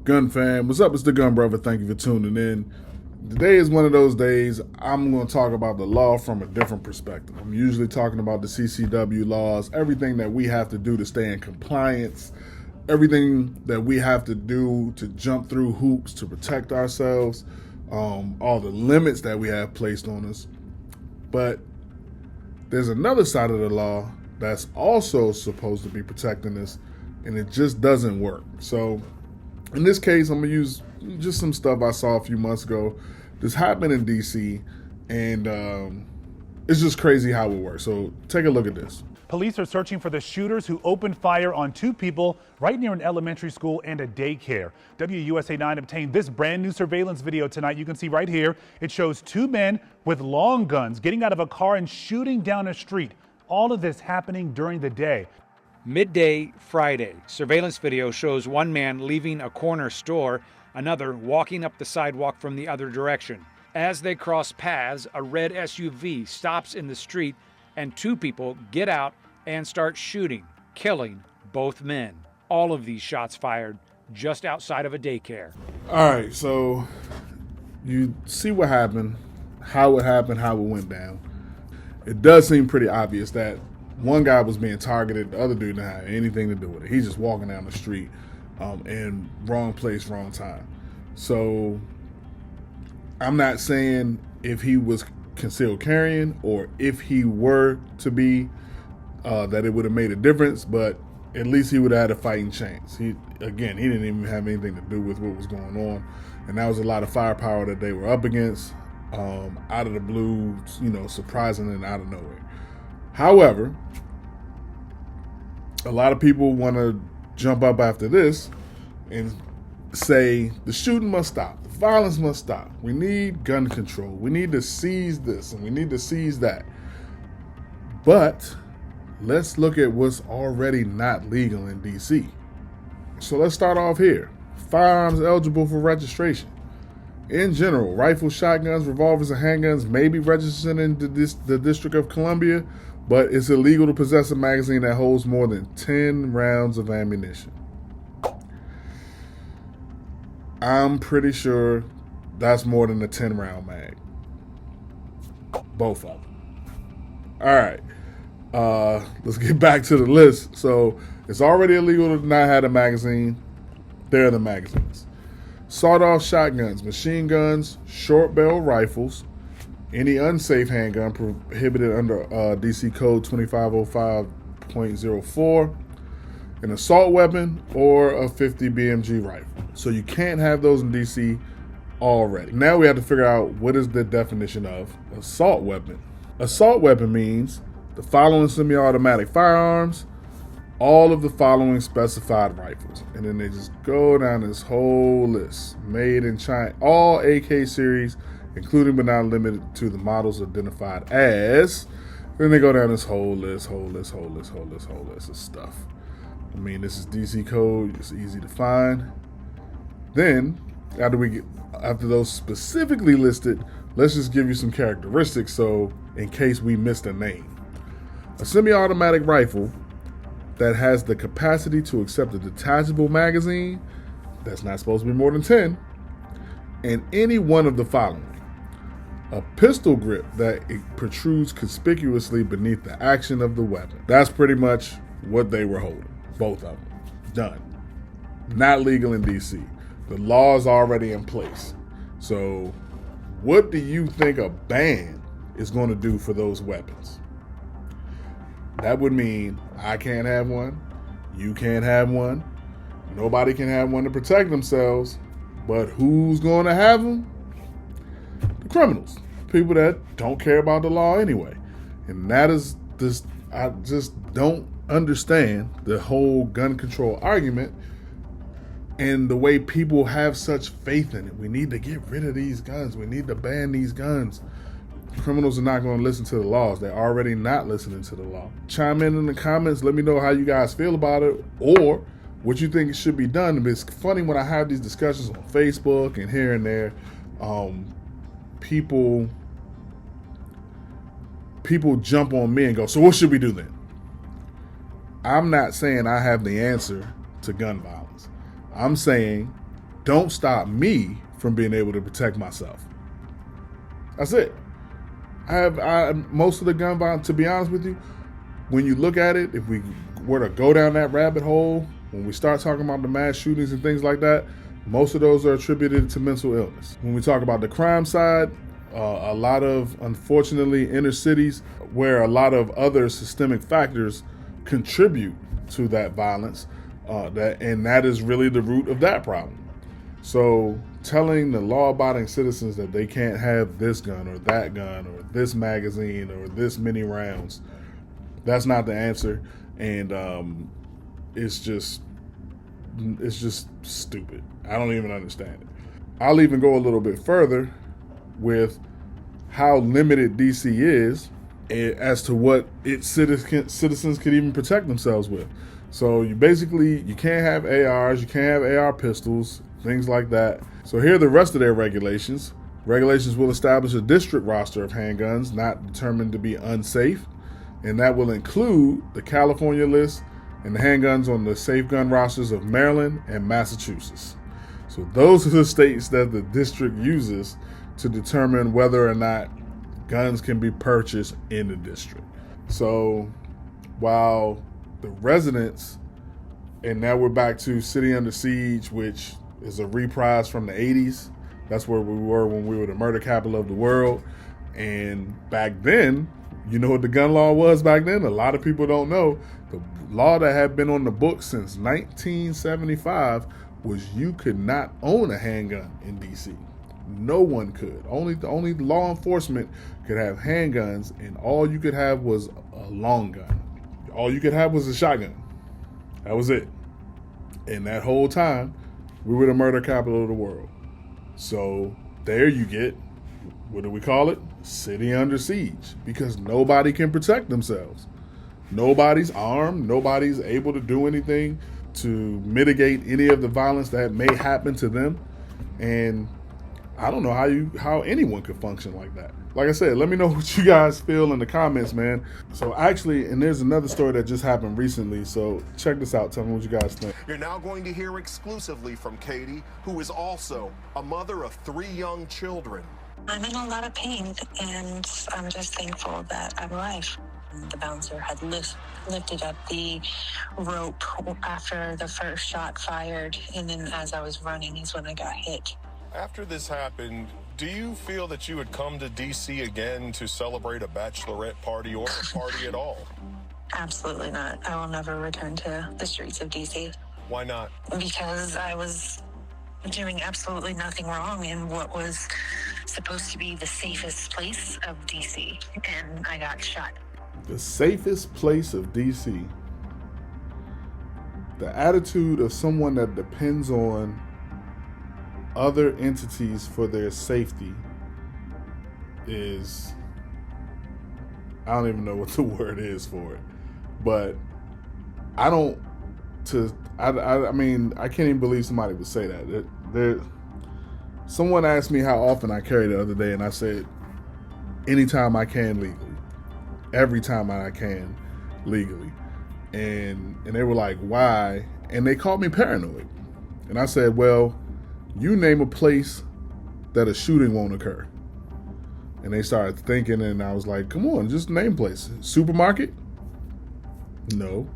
Gun fam, what's up? It's the Gun Brother. Thank you for tuning in. Today is one of those days I'm going to talk about the law from a different perspective. I'm usually talking about the CCW laws, everything that we have to do to stay in compliance, everything that we have to do to jump through hoops to protect ourselves, all the limits that we have placed on us. But there's another side of the law that's also supposed to be protecting us, and it just doesn't work. So in this case, I'm going to use just some stuff I saw a few months ago. This happened in D.C., and it's just crazy how it works. So take a look at this. Police are searching for the shooters who opened fire on two people right near an elementary school and a daycare. WUSA 9 obtained this brand new surveillance video tonight. You can see right here. It shows two men with long guns getting out of a car and shooting down a street. All of this happening during the day. Midday Friday. Surveillance video shows one man leaving a corner store, another walking up the sidewalk from the other direction. As they cross paths, a red SUV stops in the street and two people get out and start shooting, killing both men. All of these shots fired just outside of a daycare. All right, so you see what happened, how it went down. It does seem pretty obvious that one guy was being targeted, the other dude didn't have anything to do with it. He's just walking down the street in wrong place, wrong time. So I'm not saying if he was concealed carrying or if he were to be, that it would have made a difference, but at least he would have had a fighting chance. He didn't even have anything to do with what was going on. And that was a lot of firepower that they were up against, out of the blue, surprising and out of nowhere. However, a lot of people want to jump up after this and say the shooting must stop, the violence must stop. We need gun control. We need to seize this and we need to seize that. But let's look at what's already not legal in DC. So let's start off here. Firearms eligible for registration. In general, rifles, shotguns, revolvers, and handguns may be registered in the District of Columbia, but it's illegal to possess a magazine that holds more than 10 rounds of ammunition. I'm pretty sure that's more than a 10-round mag. Both of them. All right. Let's get back to the list. So it's already illegal to not have a magazine. There are the magazines. Sawed-off shotguns, machine guns, short-barrel rifles, any unsafe handgun prohibited under DC Code 2505.04, an assault weapon, or a 50 BMG rifle. So you can't have those in DC already. Now we have to figure out what is the definition of assault weapon. Assault weapon means the following semi-automatic firearms, all of the following specified rifles. And then they just go down this whole list. Made in China, all AK series, including but not limited to the models identified as. Then they go down this whole list of stuff. I mean, this is DC code. It's easy to find. Then, after those specifically listed, let's just give you some characteristics so in case we missed a name. A semi-automatic rifle that has the capacity to accept a detachable magazine, that's not supposed to be more than 10, and any one of the following. A pistol grip that it protrudes conspicuously beneath the action of the weapon. That's pretty much what they were holding. Both of them. Done. Not legal in DC. The law is already in place. So what do you think a ban is going to do for those weapons? That would mean I can't have one, you can't have one, nobody can have one to protect themselves, but who's going to have them? The criminals, people that don't care about the law anyway. And that is this, I just don't understand the whole gun control argument and the way people have such faith in it. We need to get rid of these guns. We need to ban these guns. Criminals are not going to listen to the laws. They're already not listening to the law. Chime in the comments. Let me know how you guys feel about it or what you think should be done. It's funny when I have these discussions on Facebook and here and there, people jump on me and go, so what should we do then? I'm not saying I have the answer to gun violence. I'm saying don't stop me from being able to protect myself. That's it. Most of the gun violence, to be honest with you, when you look at it, if we were to go down that rabbit hole, when we start talking about the mass shootings and things like that, most of those are attributed to mental illness. When we talk about the crime side, a lot of, unfortunately, inner cities where a lot of other systemic factors contribute to that violence, and that is really the root of that problem. So telling the law-abiding citizens that they can't have this gun or that gun or this magazine or this many rounds, that's not the answer, and it's just stupid. I don't even understand it. I'll even go a little bit further with how limited DC is as to what its citizens can even protect themselves with. So you can't have ARs, you can't have AR pistols, things like that. So here are the rest of their regulations. Regulations will establish a district roster of handguns not determined to be unsafe, and that will include the California list and the handguns on the safe gun rosters of Maryland and Massachusetts. So those are the states that the district uses to determine whether or not guns can be purchased in the district. So while the residents, and now we're back to City Under Siege, which is a reprise from the 80s. That's where we were when we were the murder capital of the world. And back then, you know what the gun law was back then? A lot of people don't know. The law that had been on the books since 1975 was you could not own a handgun in DC. No one could. Only law enforcement could have handguns, and all you could have was a long gun. All you could have was a shotgun. That was it. And that whole time, we were the murder capital of the world. So there you get, what do we call it? City under siege, because nobody can protect themselves. Nobody's armed. Nobody's able to do anything to mitigate any of the violence that may happen to them. And I don't know how anyone could function like that. Like I said, let me know what you guys feel in the comments, man. So actually, and there's another story that just happened recently. So check this out. Tell me what you guys think. You're now going to hear exclusively from Katie, who is also a mother of 3 young children. I'm in a lot of pain, and I'm just thankful that I'm alive. The bouncer had lifted up the rope after the first shot fired, and then as I was running is when I got hit. After this happened, do you feel that you would come to D.C. again to celebrate a bachelorette party or a party at all? Absolutely not. I will never return to the streets of D.C. Why not? Because I was doing absolutely nothing wrong in what was supposed to be the safest place of D.C., and I got shot. The safest place of D.C. The attitude of someone that depends on other entities for their safety is, I don't even know what the word is for it, but I mean, I can't even believe somebody would say that. Someone asked me how often I carry the other day, and I said, anytime I can legally. Every time I can legally. And they were like, why? And they called me paranoid. And I said, well, you name a place that a shooting won't occur. And they started thinking, and I was like, come on, just name places. Supermarket? No.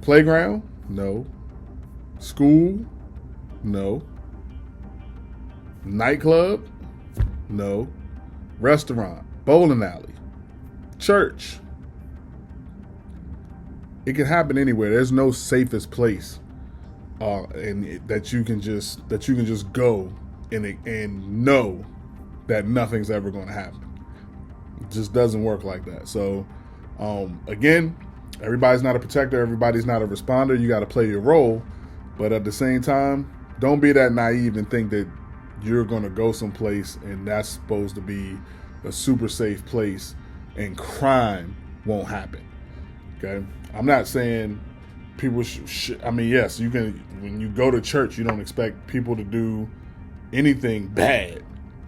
Playground? No. School? No. Nightclub? No. Restaurant? Bowling alley? Church? It can happen anywhere. There's no safest place. And that you can just go and know that nothing's ever going to happen. It just doesn't work like that. So, again, everybody's not a protector. Everybody's not a responder. You got to play your role. But at the same time, don't be that naive and think that you're going to go someplace and that's supposed to be a super safe place and crime won't happen. Okay? I'm not saying people I mean, yes, you can. When you go to church, you don't expect people to do anything bad.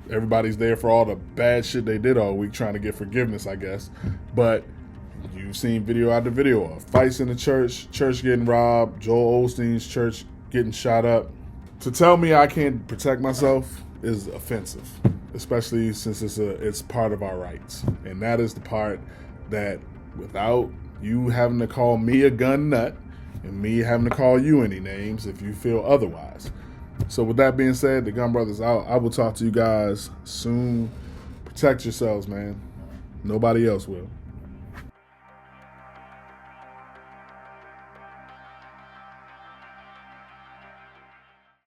Everybody's there for all the bad shit they did all week, trying to get forgiveness, I guess. But you've seen video after video of fights in the church getting robbed, Joel Osteen's church getting shot up. To tell me I can't protect myself is offensive, especially since it's part of our rights. And that is the part that, without you having to call me a gun nut and me having to call you any names if you feel otherwise. So with that being said, the Gun Brothers out. I will talk to you guys soon. Protect yourselves, man. Nobody else will.